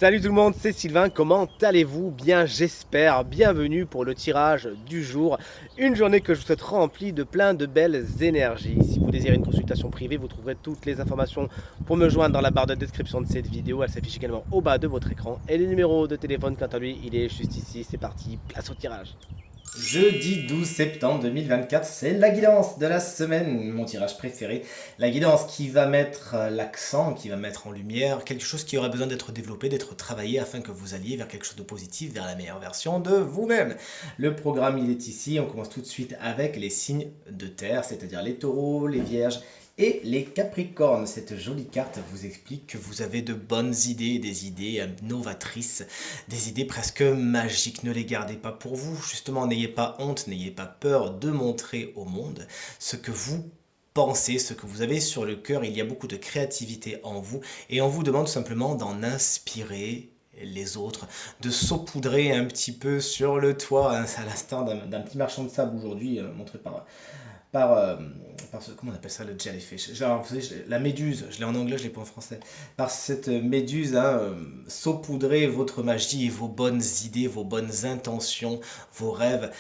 Salut tout le monde, c'est Sylvain, comment allez-vous? Bien j'espère, bienvenue pour le tirage du jour. Une journée que je vous souhaite remplie de plein de belles énergies. Si vous désirez une consultation privée, vous trouverez toutes les informations pour me joindre dans la barre de description de cette vidéo. Elle s'affiche également au bas de votre écran. Et le numéro de téléphone, quant à lui, il est juste ici. C'est parti, place au tirage. Jeudi 12 septembre 2024, c'est la guidance de la semaine, mon tirage préféré. La guidance qui va mettre l'accent, qui va mettre en lumière quelque chose qui aurait besoin d'être développé, d'être travaillé afin que vous alliez vers quelque chose de positif, vers la meilleure version de vous-même. Le programme, il est ici. On commence tout de suite avec les signes de terre, c'est-à-dire les taureaux, les vierges et les capricornes. Cette jolie carte vous explique que vous avez de bonnes idées, des idées novatrices, des idées presque magiques. Ne les gardez pas pour vous. Justement, n'ayez pas honte, n'ayez pas peur de montrer au monde ce que vous pensez, ce que vous avez sur le cœur. Il y a beaucoup de créativité en vous et on vous demande tout simplement d'en inspirer les autres, de saupoudrer un petit peu sur le toit, à l'instar d'un petit marchand de sable aujourd'hui, montré par, euh, comment on appelle ça, le jellyfish. Genre, vous savez, la méduse, je l'ai en anglais, je l'ai pas en français. Par cette méduse, saupoudrer votre magie, vos bonnes idées, vos bonnes intentions, vos rêves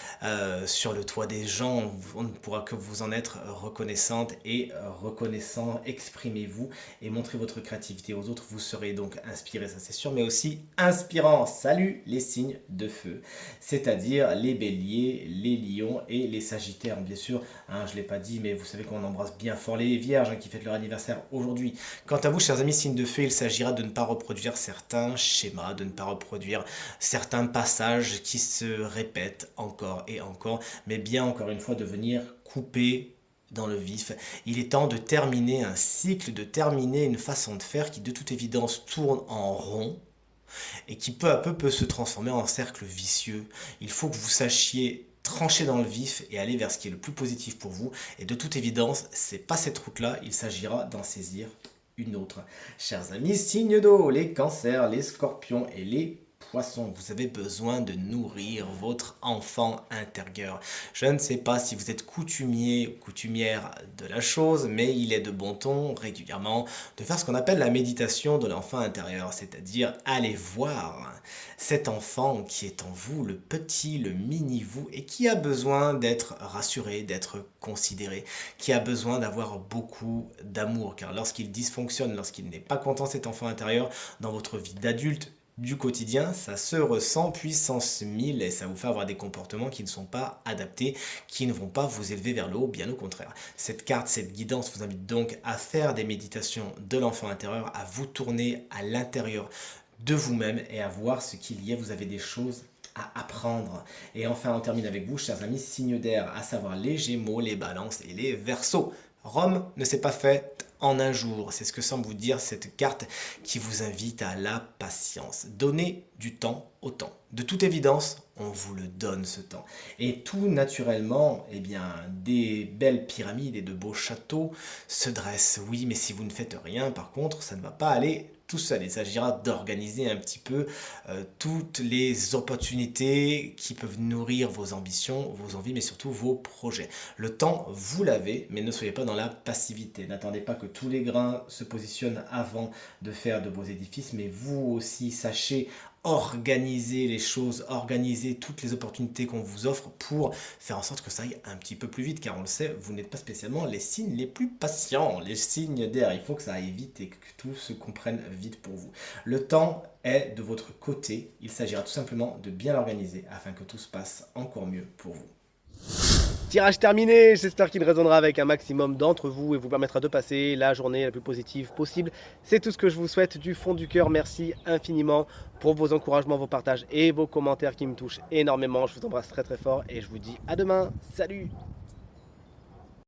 sur le toit des gens. On ne pourra que vous en être reconnaissante et reconnaissant. Exprimez-vous et montrez votre créativité aux autres. Vous serez donc inspiré, ça c'est sûr, mais aussi inspirant. Salut les signes de feu, c'est-à-dire les béliers, les lions et les sagittaires, bien sûr. Je ne l'ai pas dit, mais vous savez qu'on embrasse bien fort les vierges qui fêtent leur anniversaire aujourd'hui. Quant à vous, chers amis, signes de feu, il s'agira de ne pas reproduire certains schémas, de ne pas reproduire certains passages qui se répètent encore et encore, mais bien encore une fois de venir couper dans le vif. Il est temps de terminer un cycle, de terminer une façon de faire qui de toute évidence tourne en rond et qui peu à peu peut se transformer en cercle vicieux. Il faut que vous sachiez trancher dans le vif et aller vers ce qui est le plus positif pour vous. Et de toute évidence, c'est pas cette route-là, il s'agira d'en saisir une autre. Chers amis, signes d'eau, les cancers, les scorpions et les poissons, vous avez besoin de nourrir votre enfant intérieur. Je ne sais pas si vous êtes coutumier ou coutumière de la chose, mais il est de bon ton régulièrement de faire ce qu'on appelle la méditation de l'enfant intérieur, c'est-à-dire aller voir cet enfant qui est en vous, le petit, le mini-vous, et qui a besoin d'être rassuré, d'être considéré, qui a besoin d'avoir beaucoup d'amour, car lorsqu'il dysfonctionne, lorsqu'il n'est pas content cet enfant intérieur dans votre vie d'adulte, du quotidien, ça se ressent puissance 1000 et ça vous fait avoir des comportements qui ne sont pas adaptés, qui ne vont pas vous élever vers le haut, bien au contraire. Cette carte, cette guidance vous invite donc à faire des méditations de l'enfant intérieur, à vous tourner à l'intérieur de vous-même et à voir ce qu'il y a. Vous avez des choses à apprendre. Et enfin, on termine avec vous, chers amis, signes d'air, à savoir les Gémeaux, les Balances et les Verseaux. Rome ne s'est pas faite en un jour. C'est ce que semble vous dire cette carte qui vous invite à la patience. Donnez du temps au temps. De toute évidence, on vous le donne ce temps. Et tout naturellement, eh bien, des belles pyramides et de beaux châteaux se dressent. Oui, mais si vous ne faites rien, par contre, ça ne va pas aller tout seul. Il s'agira d'organiser un petit peu toutes les opportunités qui peuvent nourrir vos ambitions, vos envies, mais surtout vos projets. Le temps, vous l'avez, mais ne soyez pas dans la passivité. N'attendez pas que tous les grains se positionnent avant de faire de beaux édifices, mais vous aussi sachez organiser les choses, organiser toutes les opportunités qu'on vous offre pour faire en sorte que ça aille un petit peu plus vite, car on le sait, vous n'êtes pas spécialement les signes les plus patients, les signes d'air. Il faut que ça aille vite et que tout se comprenne vite pour vous. Le temps est de votre côté, il s'agira tout simplement de bien l'organiser afin que tout se passe encore mieux pour vous. Tirage terminé, j'espère qu'il résonnera avec un maximum d'entre vous et vous permettra de passer la journée la plus positive possible. C'est tout ce que je vous souhaite du fond du cœur. Merci infiniment pour vos encouragements, vos partages et vos commentaires qui me touchent énormément. Je vous embrasse très très fort et je vous dis à demain. Salut!